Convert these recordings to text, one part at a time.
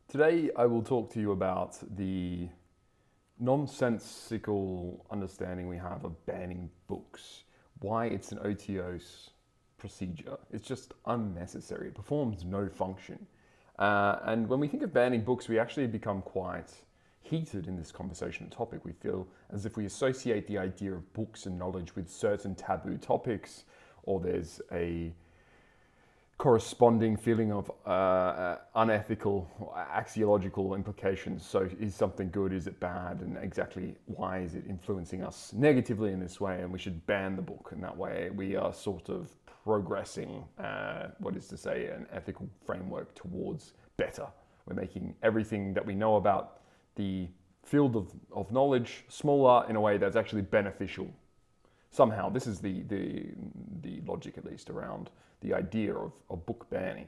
Today I will talk to you about the nonsensical understanding we have of banning books, why it's an OTO's procedure. It's just unnecessary. It performs no function. And when we think of banning books, we actually become quite heated in this conversation topic. We feel as if we associate the idea of books and knowledge with certain taboo topics, or there's a corresponding feeling of unethical or axiological implications. So is something good, is it bad, and exactly why is it influencing us negatively in this way, and we should ban the book. And that way we are sort of progressing, what is to say, an ethical framework towards better. We're making everything that we know about the field of knowledge smaller in a way that's actually beneficial. Somehow, this is the logic, at least, around the idea of book banning.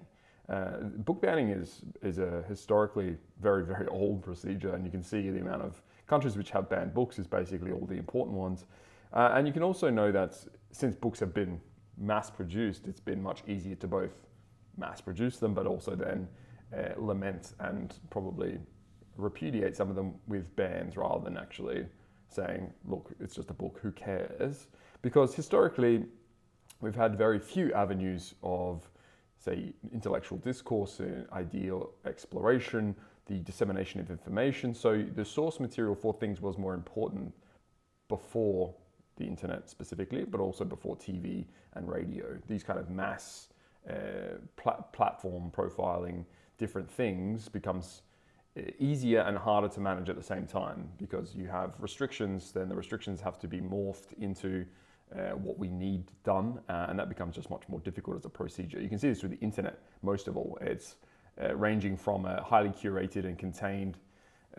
Book banning is a historically very, very old procedure, and you can see the amount of countries which have banned books is basically all the important ones. And you can also know that since books have been mass-produced, it's been much easier to both mass-produce them, but also then lament and probably repudiate some of them with bans rather than actually saying, look, it's just a book, who cares? Because historically, we've had very few avenues of, say, intellectual discourse, ideal exploration, the dissemination of information. So the source material for things was more important before the internet specifically, but also before TV and radio. These kind of mass platform profiling different things becomes easier and harder to manage at the same time, because you have restrictions, then the restrictions have to be morphed into what we need done, and that becomes just much more difficult as a procedure. You can see this with the internet most of all. It's ranging from a highly curated and contained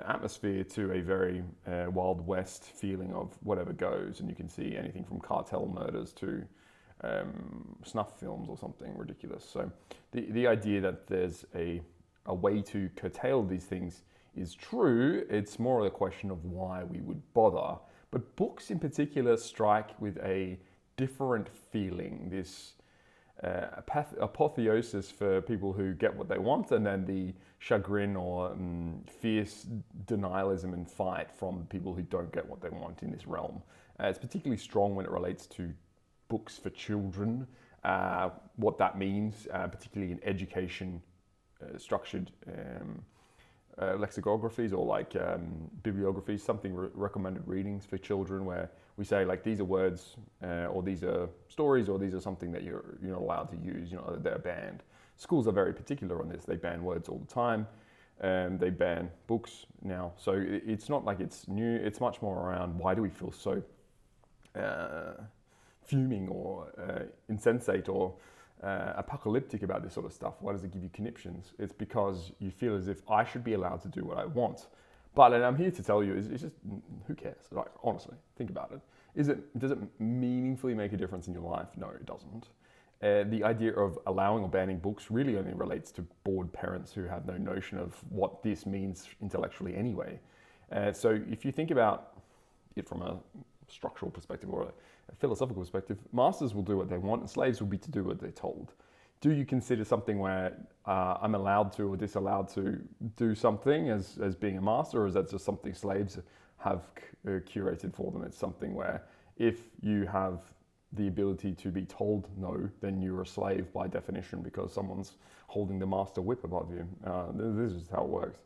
atmosphere to a very Wild West feeling of whatever goes, and you can see anything from cartel murders to snuff films or something ridiculous. So the idea that there's a way to curtail these things is true. It's more a question of why we would bother. But books in particular strike with a different feeling, this apotheosis for people who get what they want, and then the chagrin or fierce denialism and fight from people who don't get what they want in this realm. It's particularly strong when it relates to books for children, what that means, particularly in education structured lexicographies or like bibliographies, something recommended readings for children, where we say like these are words or these are stories or these are something that you're not allowed to use, they're banned. Schools are very particular on this. They ban words all the time. They ban books now. So it's not like it's new. It's much more around why do we feel so fuming or insensate or apocalyptic about this sort of stuff. Why does it give you conniptions? It's because you feel as if I should be allowed to do what I want. But and I'm here to tell you, it's just, who cares? Like, honestly, think about it. Does it meaningfully make a difference in your life? No, it doesn't. The idea of allowing or banning books really only relates to bored parents who have no notion of what this means intellectually anyway. So if you think about it from a structural perspective or a philosophical perspective, masters will do what they want and slaves will be to do what they're told. Do you consider something where I'm allowed to or disallowed to do something as being a master, or is that just something slaves have curated for them? It's something where if you have the ability to be told no, then you're a slave by definition because someone's holding the master whip above you. This is how it works.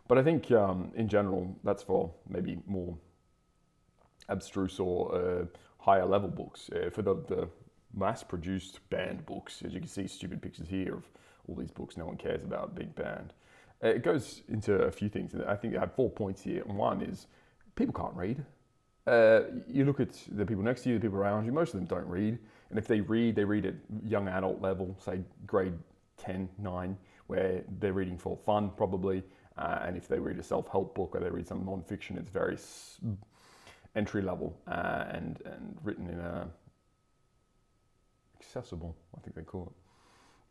But I think in general, that's for maybe more abstruse or higher level books. For the mass-produced banned books, as you can see, stupid pictures here of all these books no one cares about being banned. It goes into a few things. I think I have 4 points here. And one is people can't read. You look at the people next to you, the people around you, most of them don't read. And if they read at young adult level, say grade 10, 9, where they're reading for fun probably. And if they read a self-help book or they read some non-fiction, it's very entry level and written in a accessible, I think they call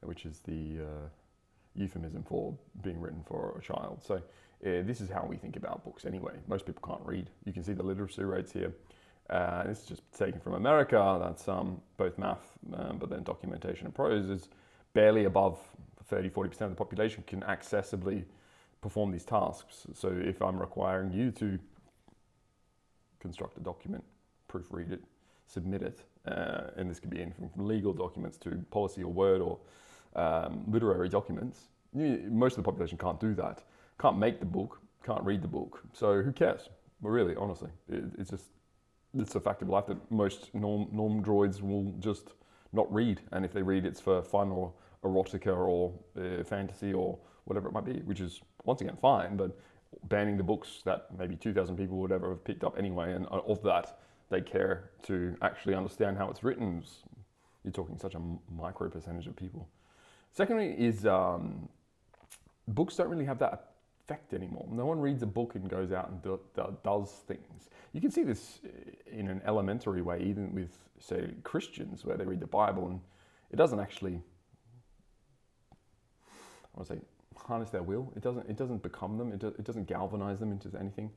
it, which is the euphemism for being written for a child. So this is how we think about books anyway. Most people can't read. You can see the literacy rates here. This is just taken from America. That's both math, but then documentation and prose is barely above 30-40% of the population can accessibly perform these tasks. So if I'm requiring you to construct a document, proofread it, submit it, and this could be anything from legal documents to policy or word or literary documents, most of the population can't do that, can't make the book, can't read the book. So who cares? But really, honestly, it's a fact of life that most norm droids will just not read. And if they read, it's for fun or erotica or fantasy or whatever it might be, which is, once again, fine. But banning the books that maybe 2,000 people would ever have picked up anyway, and of that, they care to actually understand how it's written. You're talking such a micro percentage of people. Secondly is books don't really have that effect anymore. No one reads a book and goes out and does things. You can see this in an elementary way, even with, say, Christians, where they read the Bible and it doesn't actually, I want to say, harness their will. It doesn't become them. It doesn't galvanize them into anything.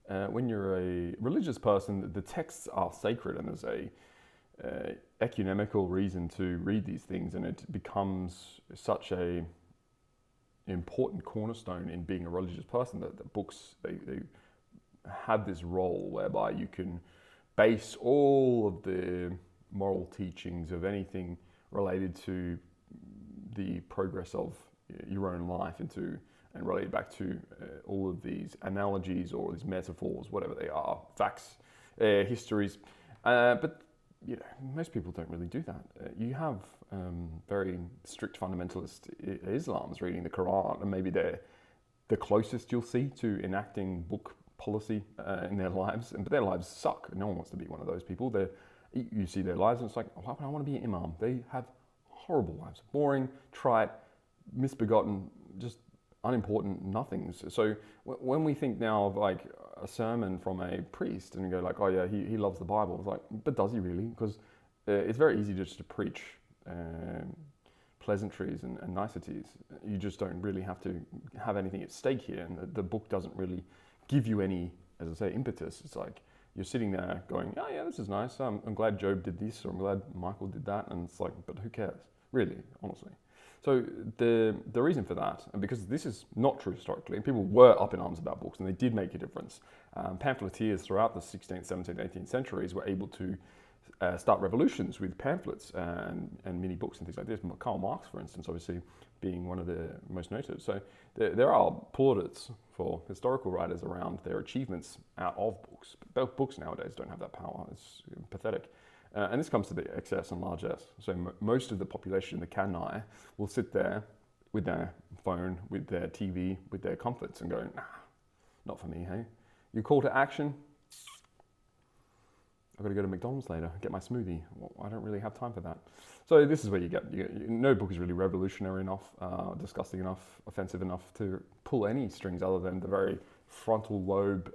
When you're a religious person, the texts are sacred, and there's a ecumenical reason to read these things, and it becomes such a important cornerstone in being a religious person that the books they have this role whereby you can base all of the moral teachings of anything related to the progress of your own life into and relate back to all of these analogies or these metaphors, whatever they are, facts, histories. But you know, most people don't really do that. You have very strict fundamentalist Islams reading the Quran, and maybe they're the closest you'll see to enacting book policy in their lives. But their lives suck. No one wants to be one of those people. You see their lives and it's like, why would I want to be an imam? They have horrible lives. Boring, trite, misbegotten, just unimportant nothings. So when we think now of like a sermon from a priest and you go like, oh yeah, he loves the Bible. It's like, but does he really? Because it's very easy just to preach pleasantries and niceties. You just don't really have to have anything at stake here. And the book doesn't really give you any, as I say, impetus. It's like you're sitting there going, oh yeah, this is nice. I'm glad Job did this, or I'm glad Michael did that. And it's like, but who cares? Really, honestly. So the reason for that, and because this is not true historically, people were up in arms about books and they did make a difference. Pamphleteers throughout the 16th, 17th, 18th centuries were able to start revolutions with pamphlets and mini books and things like this. Karl Marx, for instance, obviously being one of the most noted. So there are plaudits for historical writers around their achievements out of books. But books nowadays don't have that power. It's pathetic. And this comes to the XS and large S. So most of the population, the Kanai, will sit there with their phone, with their TV, with their comforts and go, nah, not for me, hey? You call to action, I've got to go to McDonald's later, get my smoothie. Well, I don't really have time for that. So this is where you get no book is really revolutionary enough, disgusting enough, offensive enough to pull any strings other than the very frontal lobe,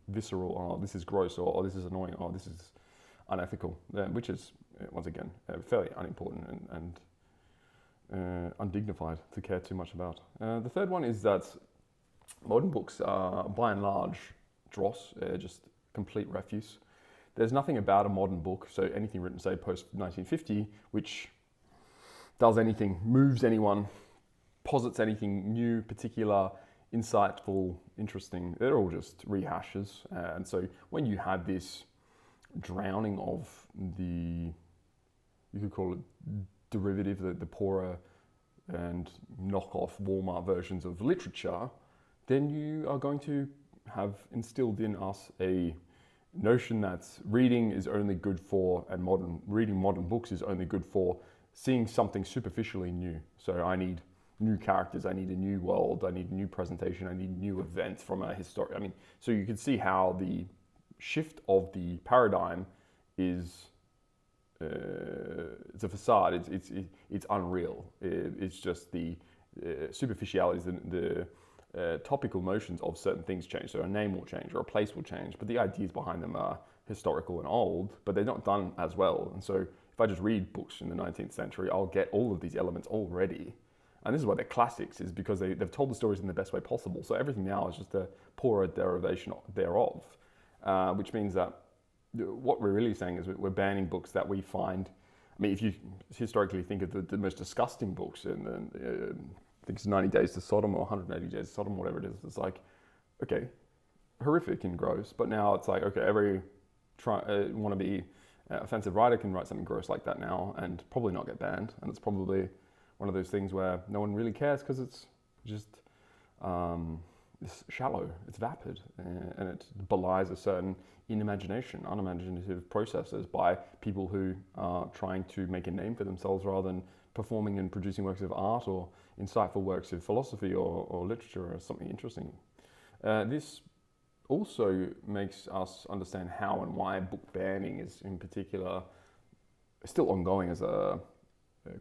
visceral, oh, this is gross, or oh, this is annoying, oh, this is unethical, which is, once again, fairly unimportant and undignified to care too much about. The third one is that modern books are, by and large, dross, just complete refuse. There's nothing about a modern book, so anything written, say, post-1950, which does anything, moves anyone, posits anything new, particular, insightful, interesting. They're all just rehashes. And so when you had this drowning of the, you could call it derivative, the poorer and knockoff Walmart versions of literature, then you are going to have instilled in us a notion that reading is only good for, and reading modern books is only good for seeing something superficially new. So I need new characters, I need a new world, I need a new presentation, I need new events from a historic. I mean, so you can see how the shift of the paradigm is it's a facade. It's unreal. It's just the superficialities, the topical notions of certain things change. So a name will change or a place will change, but the ideas behind them are historical and old, but they're not done as well. And so if I just read books in the 19th century, I'll get all of these elements already. And this is why they're classics, is because they've told the stories in the best way possible. So everything now is just a poorer derivation thereof, which means that what we're really saying is we're banning books that we find. I mean, if you historically think of the most disgusting books think it's 90 Days to Sodom or 180 Days to Sodom, whatever it is. It's like, okay, horrific and gross, but now it's like, okay, every wannabe offensive writer can write something gross like that now and probably not get banned. And it's probably one of those things where no one really cares because it's just it's shallow, it's vapid, and it belies a certain unimaginative processes by people who are trying to make a name for themselves rather than performing and producing works of art or insightful works of philosophy or literature or something interesting. This also makes us understand how and why book banning is in particular still ongoing as a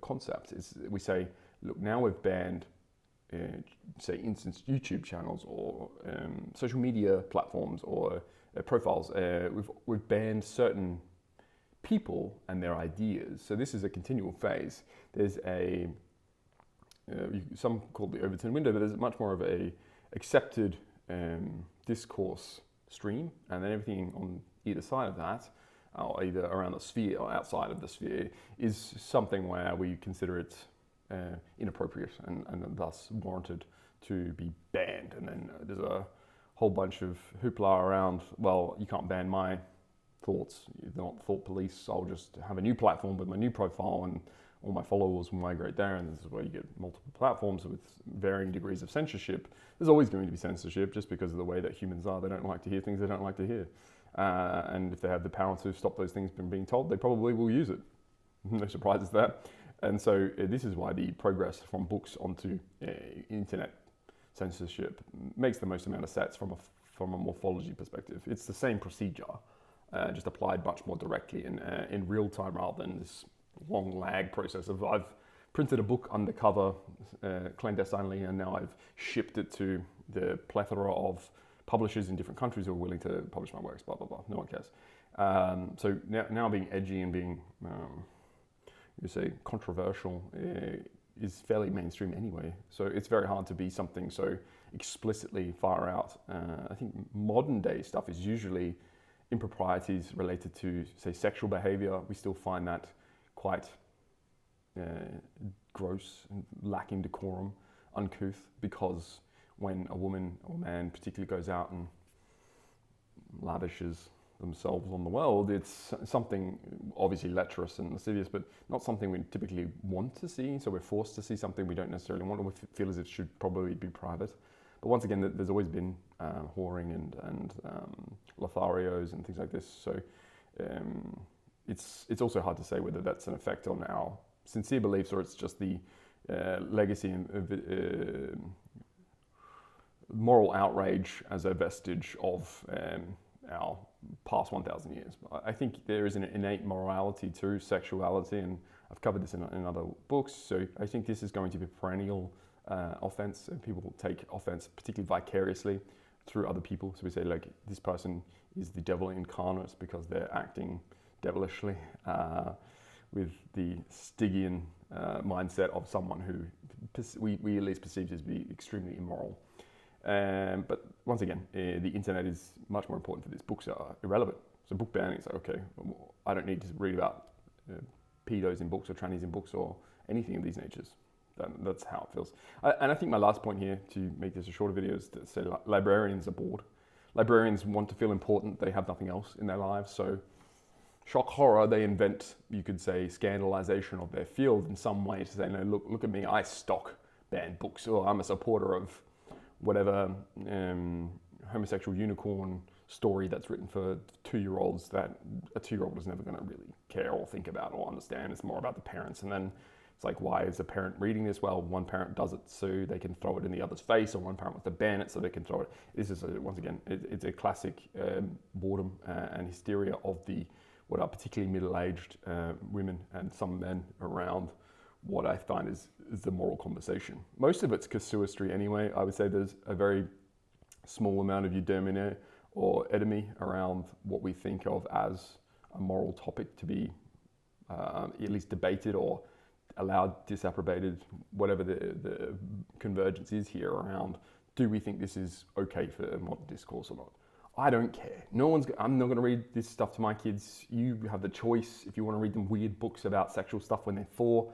concept. We say, look, now we've banned, say, instance YouTube channels or social media platforms or profiles. We've banned certain people and their ideas. So this is a continual phase. There's some call it the overturn window, but there's much more of a accepted discourse stream, and then everything on either side of that, or either around the sphere or outside of the sphere, is something where we consider it inappropriate and thus warranted to be banned. And then there's a whole bunch of hoopla around, well, you can't ban my thoughts, you're not thought police, I'll just have a new platform with my new profile and all my followers will migrate there, and this is where you get multiple platforms with varying degrees of censorship. There's always going to be censorship just because of the way that humans are. They don't like to hear things they don't like to hear. And if they have the power to stop those things from being told, they probably will use it. No surprises there. And so this is why the progress from books onto internet censorship makes the most amount of sense from a morphology perspective. It's the same procedure, just applied much more directly in real time rather than this long lag process of I've printed a book undercover clandestinely and now I've shipped it to the plethora of publishers in different countries who are willing to publish my works, blah, blah, blah. No one cares. So now being edgy and being, you say, controversial is fairly mainstream anyway. So it's very hard to be something so explicitly far out. I think modern day stuff is usually improprieties related to, say, sexual behavior. We still find that quite gross and lacking decorum, uncouth, because when a woman or man particularly goes out and lavishes themselves on the world, it's something obviously lecherous and lascivious, but not something we typically want to see. So we're forced to see something we don't necessarily want, or we feel as it should probably be private. But once again, there's always been whoring and Lotharios and things like this. So it's also hard to say whether that's an effect on our sincere beliefs or it's just the legacy and moral outrage as a vestige of our past 1,000 years. I think there is an innate morality to sexuality, and I've covered this in other books. So I think this is going to be a perennial offense, and people will take offense particularly vicariously through other people. So we say, like, this person is the devil incarnate because they're acting devilishly, with the Stygian mindset of someone who we at least perceive to be extremely immoral. But once again, the internet is much more important for this. Books are irrelevant. So book banning is like, okay, I don't need to read about pedos in books or trannies in books or anything of these natures. That's how it feels. And I think my last point here, to make this a shorter video, is to say librarians are bored. Librarians want to feel important. They have nothing else in their lives. So shock horror, they invent, you could say, scandalization of their field in some way to say, no, look at me, I stock banned books, or I'm a supporter of whatever homosexual unicorn story that's written for 2-year-olds that a 2-year-old is never going to really care or think about or understand. It's more about the parents. And then it's like, why is a parent reading this? Well, one parent does it so they can throw it in the other's face, or one parent wants to ban it so they can throw it. This is, once again, it's a classic boredom and hysteria of what are particularly middle-aged women and some men around what I find is the moral conversation. Most of it's casuistry anyway. I would say there's a very small amount of eudaimonia or enemy around what we think of as a moral topic to be at least debated or allowed, disapprobated, whatever the convergence is here around, do we think this is okay for modern discourse or not? I don't care. I'm not going to read this stuff to my kids. You have the choice. If you want to read them weird books about sexual stuff when they're 4,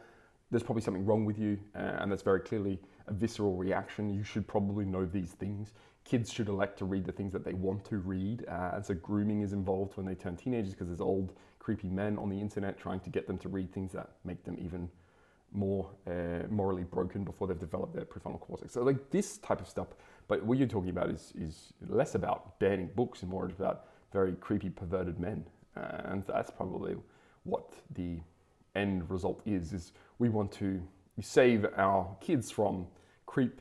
there's probably something wrong with you, and that's very clearly a visceral reaction. You should probably know these things. Kids should elect to read the things that they want to read. And so grooming is involved when they turn teenagers because there's old, creepy men on the internet trying to get them to read things that make them even more morally broken before they've developed their prefrontal cortex. So like this type of stuff. But what you're talking about is less about banning books and more about very creepy, perverted men. And that's probably what the end result is we want to save our kids from creep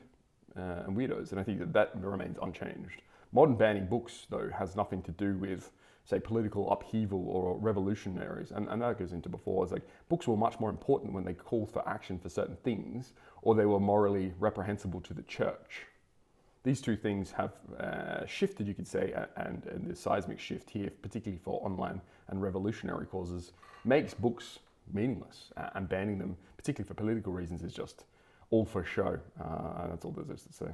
and weirdos. And I think that remains unchanged. Modern banning books, though, has nothing to do with, say, political upheaval or revolutionaries. And that goes into before. It's like books were much more important when they called for action for certain things or they were morally reprehensible to the church. These two things have shifted, you could say, and the seismic shift here, particularly for online and revolutionary causes, makes books meaningless. And banning them, particularly for political reasons, is just all for show. And that's all there is to say.